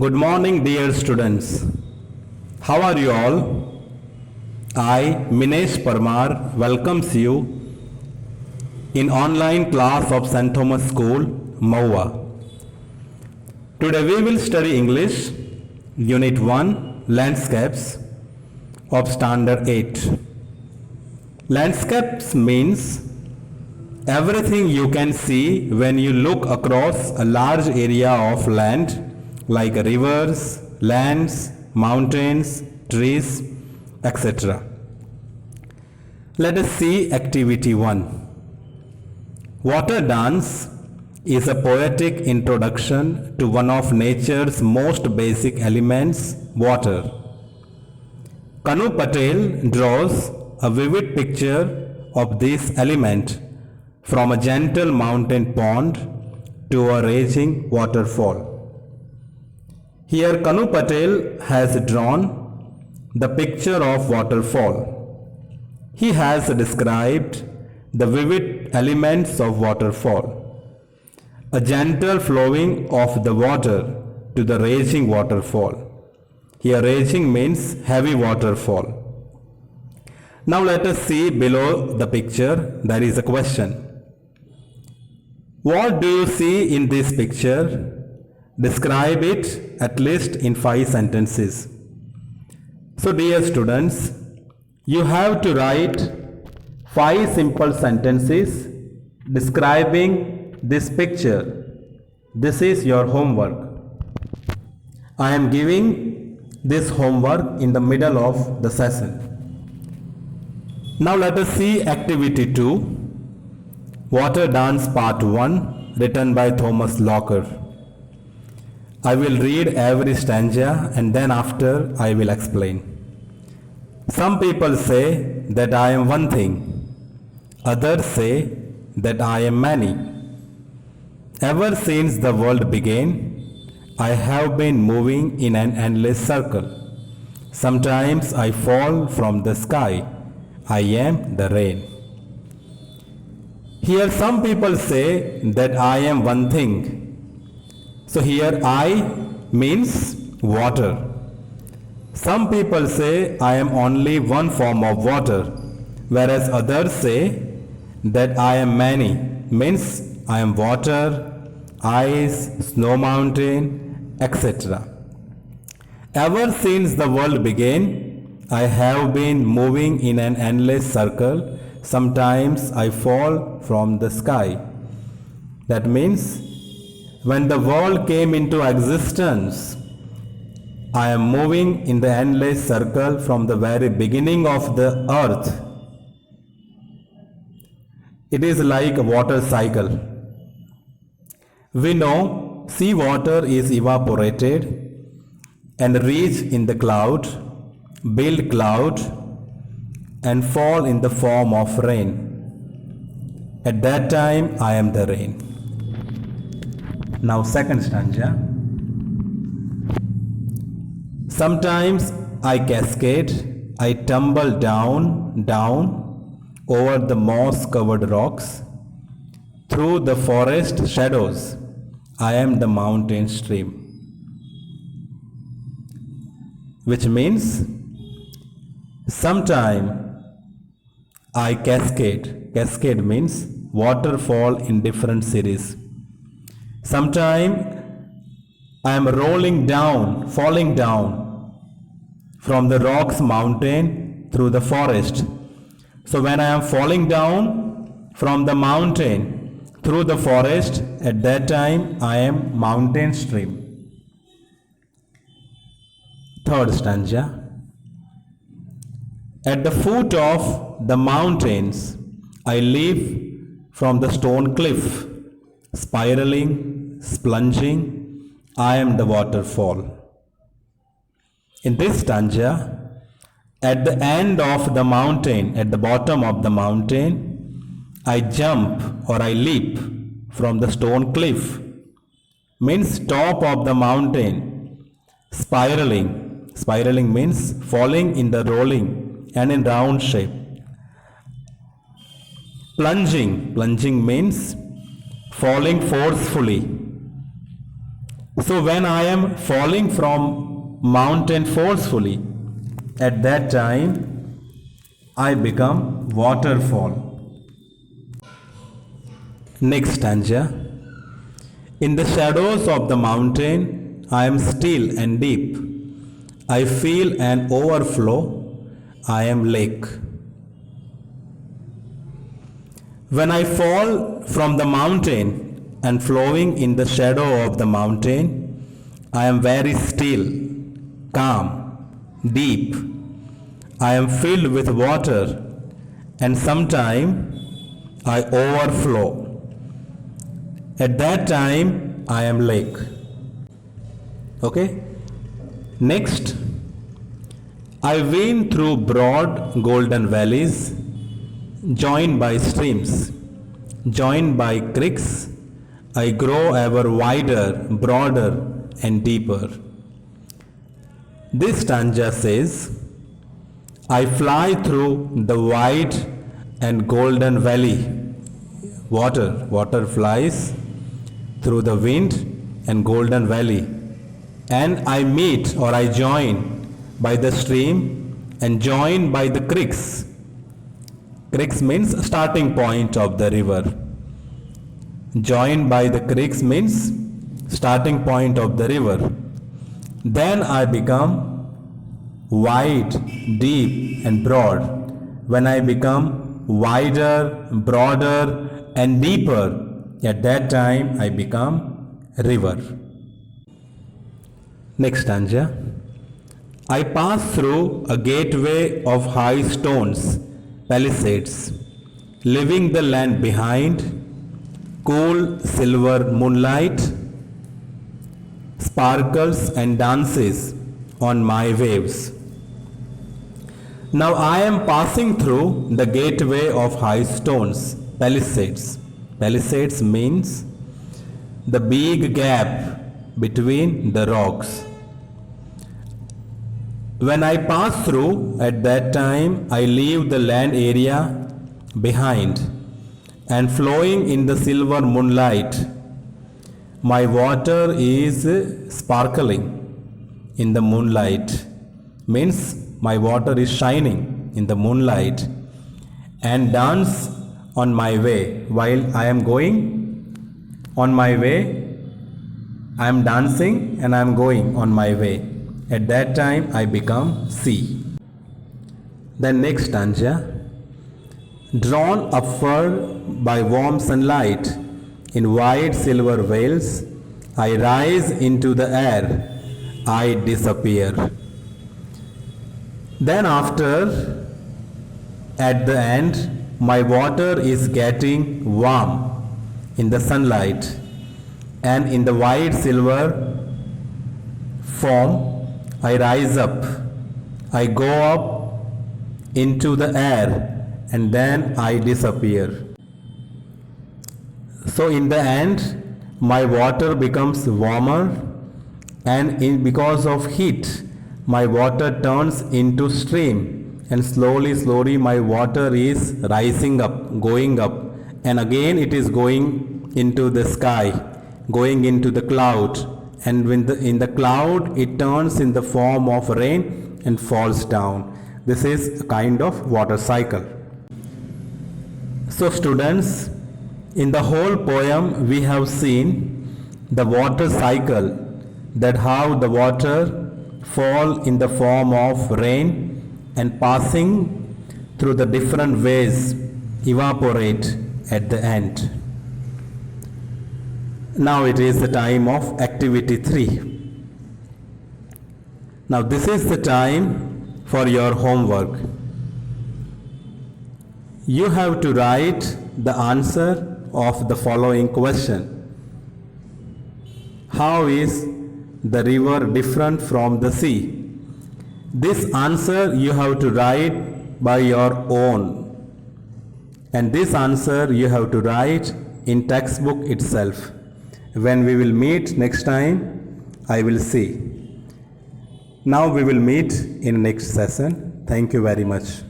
Good morning, dear students. How are you all? I, Minesh Parmar, welcomes you in online class of St. Thomas School, Maua. Today we will study English, Unit 1, Landscapes of Standard 8. Landscapes means everything you can see when you look across a large area of land like rivers, lands, mountains, trees, etc. Let us see activity 1. Water dance is a poetic introduction to one of nature's most basic elements, water. Kanu Patel draws a vivid picture of this element from a gentle mountain pond to a raging waterfall. Here Kanu Patel has drawn the picture of waterfall. He has described the vivid elements of waterfall. A gentle flowing of the water to the raging waterfall. Here raging means heavy waterfall. Now let us see below the picture. There is a question. What do you see in this picture? Describe it at least in 5 sentences. So dear students, you have to write 5 simple sentences describing this picture. This is your homework. I am giving this homework in the middle of the session. Now let us see activity 2, Water Dance Part 1, written by Thomas Locker. I will read every stanza and then after I will explain. Some people say that I am one thing. Others say that I am many. Ever since the world began, I have been moving in an endless circle. Sometimes I fall from the sky. I am the rain. Here some people say that I am one thing. So here I means water. Some people say I am only one form of water, whereas others say that I am many, means I am water, ice, snow mountain, etc. Ever since the world began, I have been moving in an endless circle. Sometimes I fall from the sky. That means when the world came into existence, I am moving in the endless circle from the very beginning of the earth. It is like a water cycle. We know seawater is evaporated and reach in the cloud, build cloud and fall in the form of rain. At that time I am the rain. Now second stanza. Sometimes I cascade, I tumble down over the moss-covered rocks. Through the forest shadows, I am the mountain stream. Which means, sometime I cascade. Cascade means waterfall in different series. Sometime I am rolling down, falling down from the rocks mountain through the forest. So when I am falling down from the mountain through the forest, at that time I am mountain stream. Third stanza. At the foot of the mountains, I leap from the stone cliff, spiraling, splunging, I am the waterfall. In this stanza, at the end of the mountain, at the bottom of the mountain, I jump or I leap from the stone cliff, means top of the mountain, spiraling. Spiraling means falling in the rolling and in round shape. Plunging. Plunging means falling forcefully. So when I am falling from mountain forcefully, at that time I become waterfall. Next stanza. In the shadows of the mountain, I am still and deep. I feel an overflow. I am lake. When I fall from the mountain and flowing in the shadow of the mountain, I am very still, calm, deep. I am filled with water, and sometime I overflow. At that time, I am lake. Okay? Next, I win through broad golden valleys, joined by streams, joined by creeks. I grow ever wider, broader, and deeper. This stanza says, I fly through the wide and golden valley. Water flies through the wind and golden valley, and I meet or I join by the stream and join by the creeks. Creeks means starting point of the river. Joined by the creeks means starting point of the river. Then I become wide, deep and broad. When I become wider, broader and deeper, at that time I become river. Next stanza. I pass through a gateway of high stones, palisades, leaving the land behind, cool silver moonlight sparkles and dances on my waves. Now I am passing through the gateway of high stones, palisades. Palisades means the big gap between the rocks. When I pass through, at that time I leave the land area behind, and flowing in the silver moonlight, my water is sparkling in the moonlight. Means my water is shining in the moonlight and dance on my way. While I am going on my way, I am dancing and I am going on my way. At that time I become sea. The next stanza. Drawn upward by warm sunlight in wide silver veils, I rise into the air, I disappear. Then after, at the end, my water is getting warm in the sunlight, and in the white silver foam, I rise up, I go up into the air, and then I disappear. So in the end, my water becomes warmer, and because of heat, my water turns into stream, and slowly my water is rising up, going up, and again it is going into the sky, going into the cloud, and in the cloud it turns in the form of rain and falls down. This is a kind of water cycle. So students, in the whole poem we have seen the water cycle, that how the water fall in the form of rain and passing through the different ways evaporate at the end. Now it is the time of activity 3. Now this is the time for your homework. You have to write the answer of the following question. How is the river different from the sea? This answer you have to write by your own, and this answer you have to write in textbook itself. When we will meet next time, I will see. Now we will meet in next session. Thank you very much.